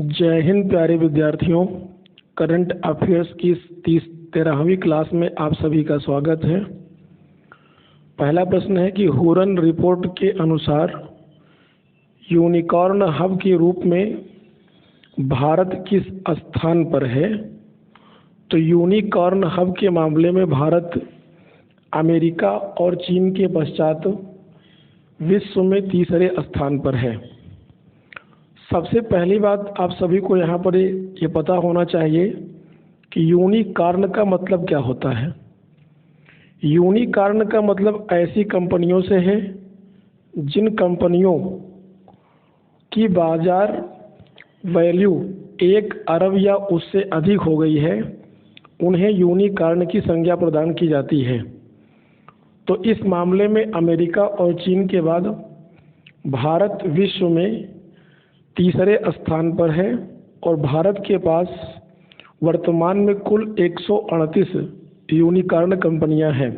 जय हिंद प्यारे विद्यार्थियों। करंट अफेयर्स की 13वीं क्लास में आप सभी का स्वागत है। पहला प्रश्न है कि हुरन रिपोर्ट के अनुसार यूनिकॉर्न हब के रूप में भारत किस स्थान पर है? तो यूनिकॉर्न हब के मामले में भारत अमेरिका और चीन के पश्चात विश्व में तीसरे स्थान पर है। सबसे पहली बात आप सभी को यहाँ पर ये पता होना चाहिए कि यूनिकॉर्न का मतलब क्या होता है। यूनिकॉर्न का मतलब ऐसी कंपनियों से है जिन कंपनियों की बाजार वैल्यू 1 अरब या उससे अधिक हो गई है, उन्हें यूनिकॉर्न की संज्ञा प्रदान की जाती है। तो इस मामले में अमेरिका और चीन के बाद भारत विश्व में तीसरे स्थान पर है और भारत के पास वर्तमान में कुल 138 यूनिकॉर्न कंपनियां हैं।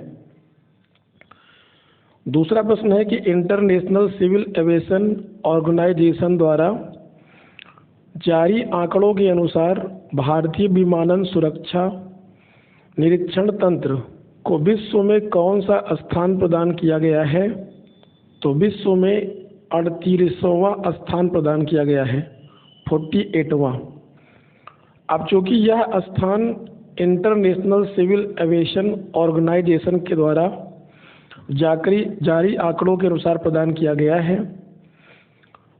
दूसरा प्रश्न है कि इंटरनेशनल सिविल एविएशन ऑर्गेनाइजेशन द्वारा जारी आंकड़ों के अनुसार भारतीय विमानन सुरक्षा निरीक्षण तंत्र को विश्व में कौन सा स्थान प्रदान किया गया है? तो विश्व में 38वां स्थान प्रदान किया गया है, 48वां। अब चूँकि यह स्थान इंटरनेशनल सिविल एविएशन ऑर्गेनाइजेशन के द्वारा जारी आंकड़ों के अनुसार प्रदान किया गया है,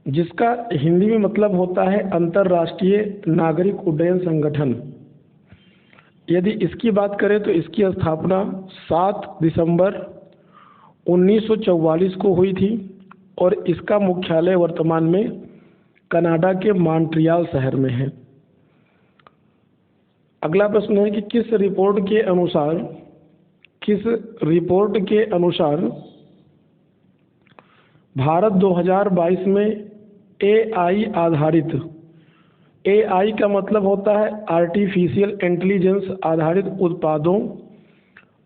जिसका हिंदी में मतलब होता है अंतर्राष्ट्रीय नागरिक उड्डयन संगठन। यदि इसकी बात करें तो इसकी स्थापना 7 दिसंबर 1944 को हुई थी और इसका मुख्यालय वर्तमान में कनाडा के मॉन्ट्रियल शहर में है। अगला प्रश्न है कि किस रिपोर्ट के अनुसार भारत 2022 में AI आधारित, AI का मतलब होता है आर्टिफिशियल इंटेलिजेंस आधारित उत्पादों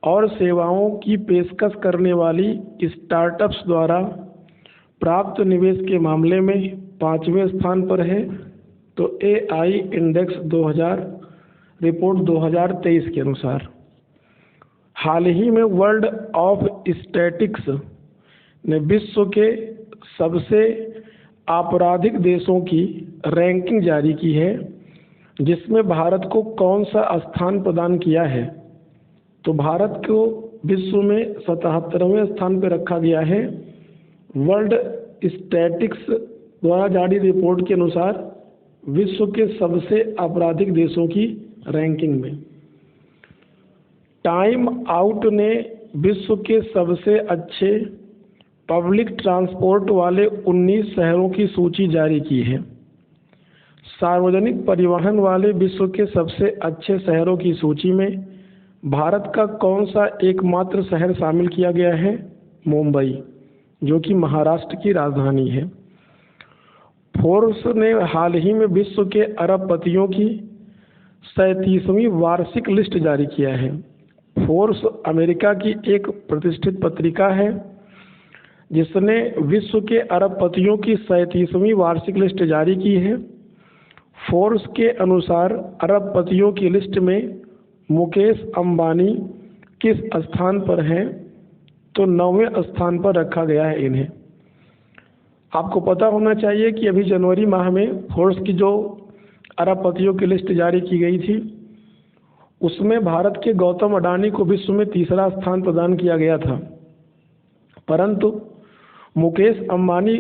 और सेवाओं की पेशकश करने वाली स्टार्टअप्स द्वारा प्राप्त निवेश के मामले में 5वें स्थान पर है। तो AI इंडेक्स 2000 रिपोर्ट 2023 के अनुसार हाल ही में वर्ल्ड ऑफ स्टैटिस्टिक्स ने विश्व के सबसे आपराधिक देशों की रैंकिंग जारी की है, जिसमें भारत को कौन सा स्थान प्रदान किया है? तो भारत को विश्व में 77वें स्थान पर रखा गया है। वर्ल्ड स्टैटिस्टिक्स द्वारा जारी रिपोर्ट के अनुसार विश्व के सबसे आपराधिक देशों की रैंकिंग में टाइम आउट ने विश्व के सबसे अच्छे पब्लिक ट्रांसपोर्ट वाले 19 शहरों की सूची जारी की है। सार्वजनिक परिवहन वाले विश्व के सबसे अच्छे शहरों की सूची में भारत का कौन सा एकमात्र शहर शामिल किया गया है? मुंबई, जो कि महाराष्ट्र की राजधानी है। फोर्ब्स ने हाल ही में विश्व के अरबपतियों की 37वीं वार्षिक लिस्ट जारी किया है। फोर्ब्स अमेरिका की एक प्रतिष्ठित पत्रिका है जिसने विश्व के अरबपतियों की 37वीं वार्षिक लिस्ट जारी की है। फोर्ब्स के अनुसार अरबपतियों की लिस्ट में मुकेश अंबानी किस स्थान पर हैं? तो 9वें स्थान पर रखा गया है इन्हें। आपको पता होना चाहिए कि अभी जनवरी माह में फोर्ब्स की जो अरबपतियों की लिस्ट जारी की गई थी, उसमें भारत के गौतम अडानी को विश्व में तीसरा स्थान प्रदान किया गया था, परंतु मुकेश अंबानी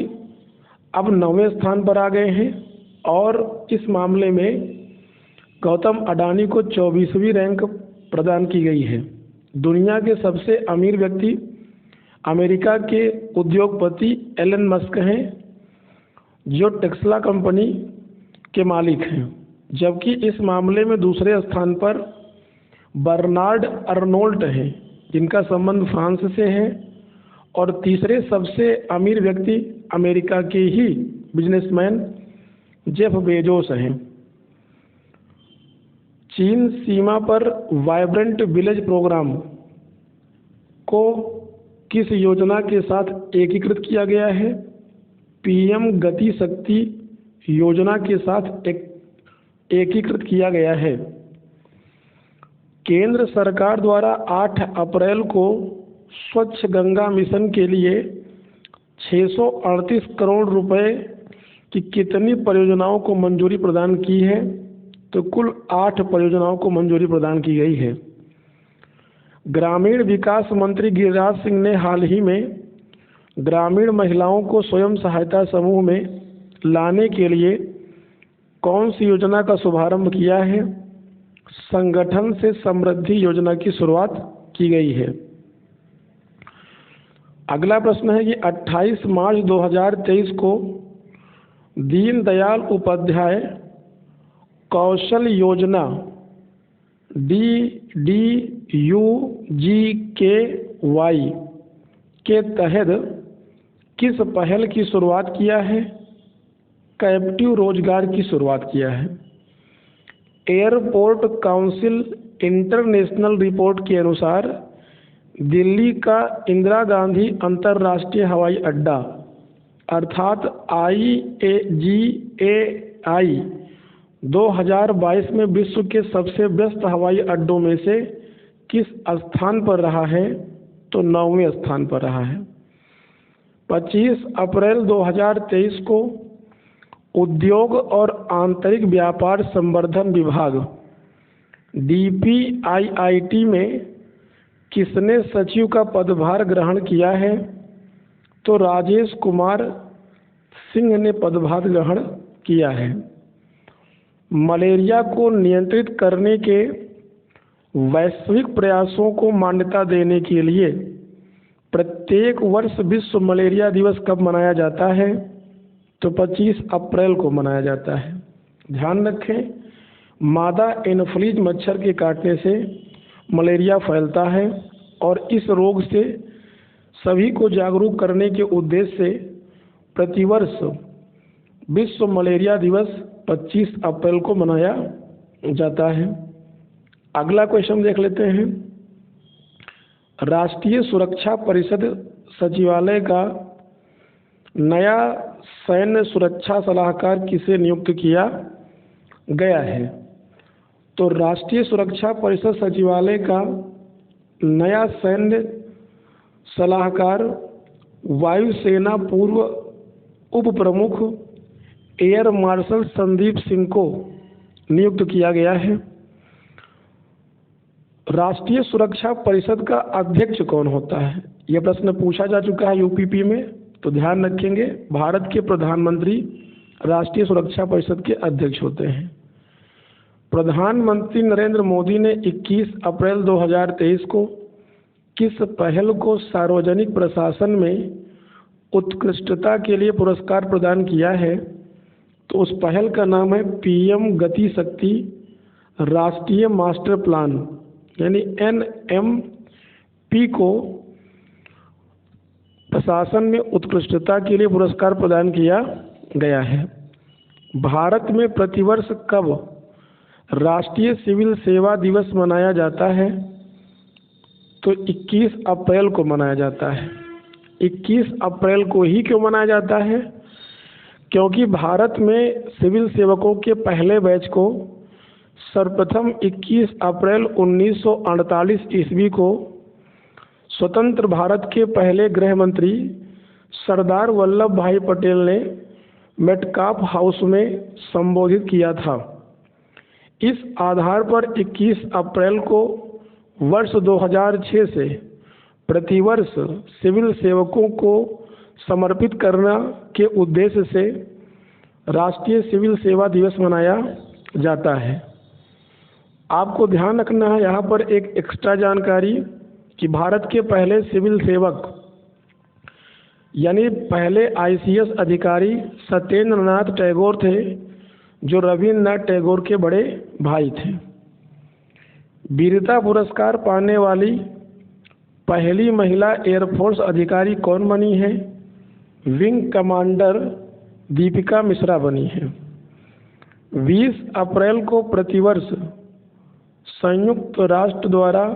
अब 9वें स्थान पर आ गए हैं और इस मामले में गौतम अडानी को 24वीं रैंक प्रदान की गई है। दुनिया के सबसे अमीर व्यक्ति अमेरिका के उद्योगपति एलन मस्क हैं, जो टेस्ला कंपनी के मालिक हैं, जबकि इस मामले में दूसरे स्थान पर बर्नार्ड अर्नोल्ट हैं, जिनका संबंध फ्रांस से है, और तीसरे सबसे अमीर व्यक्ति अमेरिका के ही बिजनेसमैन जेफ बेजोस हैं। चीन सीमा पर वाइब्रेंट विलेज प्रोग्राम को किस योजना के साथ एकीकृत किया गया है? PM गति शक्ति योजना के साथ एकीकृत किया गया है। केंद्र सरकार द्वारा 8 अप्रैल को स्वच्छ गंगा मिशन के लिए 638 करोड़ रुपए की कितनी परियोजनाओं को मंजूरी प्रदान की है? तो कुल 8 परियोजनाओं को मंजूरी प्रदान की गई है। ग्रामीण विकास मंत्री गिरिराज सिंह ने हाल ही में ग्रामीण महिलाओं को स्वयं सहायता समूह में लाने के लिए कौन सी योजना का शुभारंभ किया है? संगठन से समृद्धि योजना की शुरुआत की गई है। अगला प्रश्न है कि 28 मार्च 2023 को दीनदयाल उपाध्याय कौशल योजना DDUGKY के तहत किस पहल की शुरुआत किया है? कैप्टिव रोजगार की शुरुआत किया है। एयरपोर्ट काउंसिल इंटरनेशनल रिपोर्ट के अनुसार दिल्ली का इंदिरा गांधी अंतर्राष्ट्रीय हवाई अड्डा अर्थात IAGAI 2022 में विश्व के सबसे व्यस्त हवाई अड्डों में से किस स्थान पर रहा है? तो 9वें स्थान पर रहा है। 25 अप्रैल 2023 को उद्योग और आंतरिक व्यापार संवर्धन विभाग DPIIT में किसने सचिव का पदभार ग्रहण किया है? तो राजेश कुमार सिंह ने पदभार ग्रहण किया है। मलेरिया को नियंत्रित करने के वैश्विक प्रयासों को मान्यता देने के लिए प्रत्येक वर्ष विश्व मलेरिया दिवस कब मनाया जाता है? तो 25 अप्रैल को मनाया जाता है। ध्यान रखें, मादा एनोफिलीज मच्छर के काटने से मलेरिया फैलता है और इस रोग से सभी को जागरूक करने के उद्देश्य से प्रतिवर्ष विश्व मलेरिया दिवस 25 अप्रैल को मनाया जाता है। अगला क्वेश्चन देख लेते हैं। राष्ट्रीय सुरक्षा परिषद सचिवालय का नया सैन्य सुरक्षा सलाहकार किसे नियुक्त किया गया है? तो राष्ट्रीय सुरक्षा परिषद सचिवालय का नया सैन्य सलाहकार वायुसेना पूर्व उप प्रमुख एयर मार्शल संदीप सिंह को नियुक्त किया गया है। राष्ट्रीय सुरक्षा परिषद का अध्यक्ष कौन होता है? यह प्रश्न पूछा जा चुका है यूपीपी में, तो ध्यान रखेंगे भारत के प्रधानमंत्री राष्ट्रीय सुरक्षा परिषद के अध्यक्ष होते हैं। प्रधानमंत्री नरेंद्र मोदी ने 21 अप्रैल 2023 को किस पहल को सार्वजनिक प्रशासन में उत्कृष्टता के लिए पुरस्कार प्रदान किया है? तो उस पहल का नाम है PM गति शक्ति राष्ट्रीय मास्टर प्लान यानी NMP को प्रशासन में उत्कृष्टता के लिए पुरस्कार प्रदान किया गया है। भारत में प्रतिवर्ष कब राष्ट्रीय सिविल सेवा दिवस मनाया जाता है? तो 21 अप्रैल को मनाया जाता है। 21 अप्रैल को ही क्यों मनाया जाता है? क्योंकि भारत में सिविल सेवकों के पहले बैच को सर्वप्रथम 21 अप्रैल 1948 ईस्वी को स्वतंत्र भारत के पहले गृह मंत्री सरदार वल्लभ भाई पटेल ने मेटकाफ हाउस में संबोधित किया था। इस आधार पर 21 अप्रैल को वर्ष 2006 से प्रतिवर्ष सिविल सेवकों को समर्पित करना के उद्देश्य से राष्ट्रीय सिविल सेवा दिवस मनाया जाता है। आपको ध्यान रखना है यहाँ पर एक एक्स्ट्रा जानकारी कि भारत के पहले सिविल सेवक यानी पहले ICS अधिकारी सत्येंद्र नाथ टैगोर थे, जो रविन्द्रनाथ टैगोर के बड़े भाई थे। वीरता पुरस्कार पाने वाली पहली महिला एयरफोर्स अधिकारी कौन बनी है? विंग कमांडर दीपिका मिश्रा बनी है। 20 अप्रैल को प्रतिवर्ष संयुक्त राष्ट्र द्वारा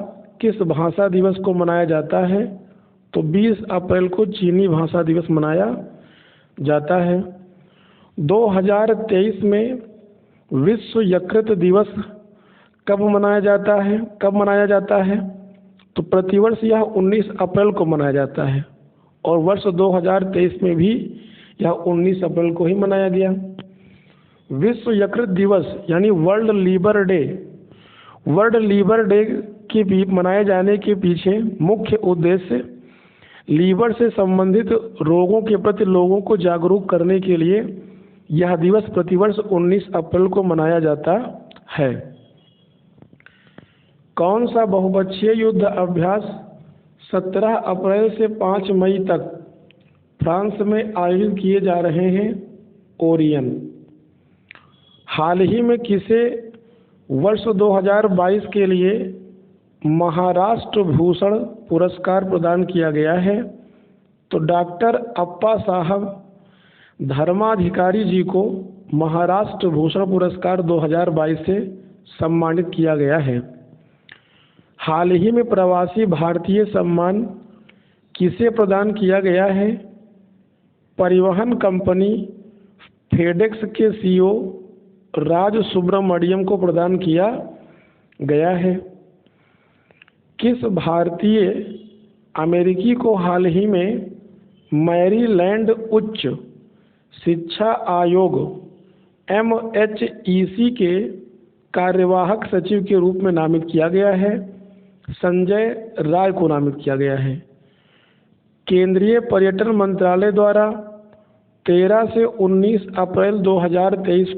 किस भाषा दिवस को मनाया जाता है? तो 20 अप्रैल को चीनी भाषा दिवस मनाया जाता है। 2023 में विश्व यकृत दिवस कब मनाया जाता है? तो प्रतिवर्ष यह 19 अप्रैल को मनाया जाता है और वर्ष 2023 में भी यह 19 अप्रैल को ही मनाया गया। विश्व यकृत दिवस यानी वर्ल्ड लीवर डे के भी मनाए जाने के पीछे मुख्य उद्देश्य लीवर से संबंधित रोगों के प्रति लोगों को जागरूक करने के लिए यह दिवस प्रतिवर्ष 19 अप्रैल को मनाया जाता है। कौन सा बहुपक्षीय युद्ध अभ्यास 17 अप्रैल से 5 मई तक फ्रांस में आयोजित किए जा रहे हैं? ओरियन। हाल ही में किसे वर्ष 2022 के लिए महाराष्ट्र भूषण पुरस्कार प्रदान किया गया है? तो डॉक्टर अप्पा साहब धर्माधिकारी जी को महाराष्ट्र भूषण पुरस्कार 2022 से सम्मानित किया गया है। हाल ही में प्रवासी भारतीय सम्मान किसे प्रदान किया गया है? परिवहन कंपनी फेडेक्स के सीईओ राज सुब्रमण्यम को प्रदान किया गया है। किस भारतीय अमेरिकी को हाल ही में मैरीलैंड उच्च शिक्षा आयोग MHEC के कार्यवाहक सचिव के रूप में नामित किया गया है? संजय राय को नामित किया गया है। केंद्रीय पर्यटन मंत्रालय द्वारा 13 से 19 अप्रैल 2023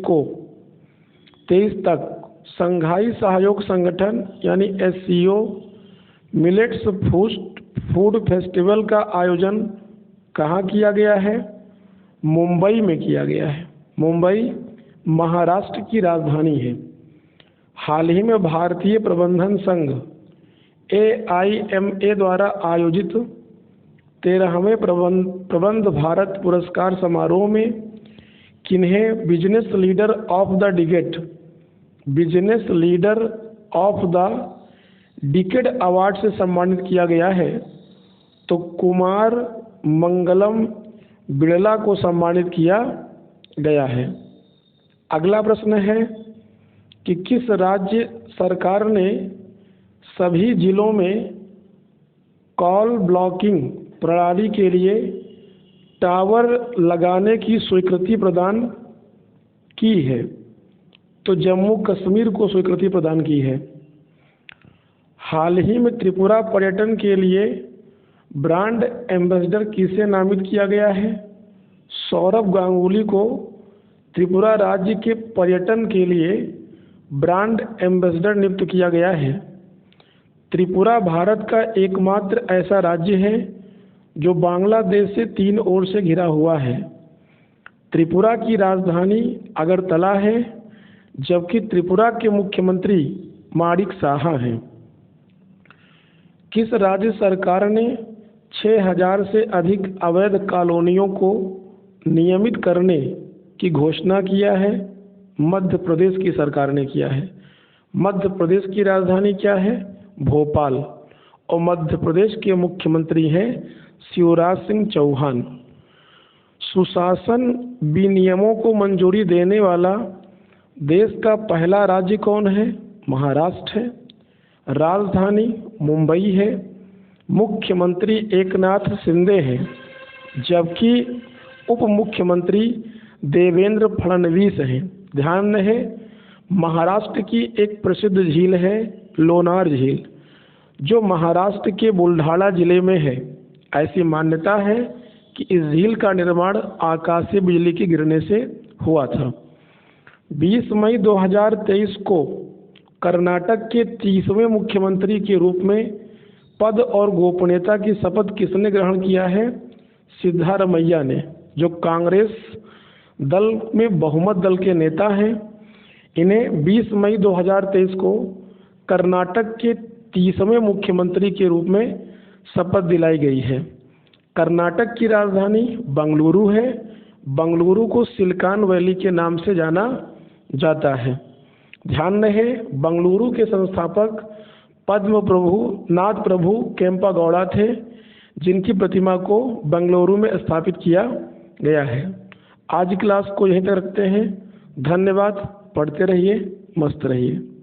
तक संघाई सहयोग संगठन यानी SCO मिलेट्स फूड फेस्टिवल का आयोजन कहाँ किया गया है? मुंबई में किया गया है। मुंबई महाराष्ट्र की राजधानी है। हाल ही में भारतीय प्रबंधन संघ AIMA द्वारा आयोजित 13वें प्रबंध भारत पुरस्कार समारोह में किन्हें business leader of the decade award से सम्मानित किया गया है? तो कुमार मंगलम बिड़ला को सम्मानित किया गया है। अगला प्रश्न है कि किस राज्य सरकार ने सभी जिलों में कॉल ब्लॉकिंग प्रणाली के लिए टावर लगाने की स्वीकृति प्रदान की है? तो जम्मू कश्मीर को स्वीकृति प्रदान की है। हाल ही में त्रिपुरा पर्यटन के लिए ब्रांड एम्बेसडर किसे नामित किया गया है? सौरभ गांगुली को त्रिपुरा राज्य के पर्यटन के लिए ब्रांड एम्बेसडर नियुक्त किया गया है। त्रिपुरा भारत का एकमात्र ऐसा राज्य है जो बांग्लादेश से 3 ओर से घिरा हुआ है। त्रिपुरा की राजधानी अगरतला है, जबकि त्रिपुरा के मुख्यमंत्री माणिक साहा हैं। किस राज्य सरकार ने 6000 से अधिक अवैध कॉलोनियों को नियमित करने की घोषणा किया है? मध्य प्रदेश की सरकार ने किया है। मध्य प्रदेश की राजधानी क्या है? भोपाल। और मध्य प्रदेश के मुख्यमंत्री हैं शिवराज सिंह चौहान। सुशासन विनियमों को मंजूरी देने वाला देश का पहला राज्य कौन है? महाराष्ट्र है। राजधानी मुंबई है। मुख्यमंत्री एकनाथ शिंदे हैं, जबकि उप मुख्यमंत्री देवेंद्र फडणवीस हैं। ध्यान रहे, महाराष्ट्र की एक प्रसिद्ध झील है लोनार झील, जो महाराष्ट्र के बुल्ढाना जिले में है। ऐसी मान्यता है कि इस झील का निर्माण आकाशीय बिजली के गिरने से हुआ था। 20 मई 2023 को कर्नाटक के 30वें मुख्यमंत्री के रूप में पद और गोपनीयता की शपथ किसने ग्रहण किया है? सिद्धारमैया ने, जो कांग्रेस दल में बहुमत दल के नेता हैं। इन्हें 20 मई 2023 को कर्नाटक के 30वें मुख्यमंत्री के रूप में शपथ दिलाई गई है। कर्नाटक की राजधानी बंगलुरु है। बंगलुरु को सिलिकॉन वैली के नाम से जाना जाता है। ध्यान रहे, बंगलुरु के संस्थापक पद्म प्रभु नाथ प्रभु केम्पागौड़ा थे, जिनकी प्रतिमा को बंगलुरु में स्थापित किया गया है। आज की क्लास को यहीं तक रखते हैं। धन्यवाद। पढ़ते रहिए, मस्त रहिए।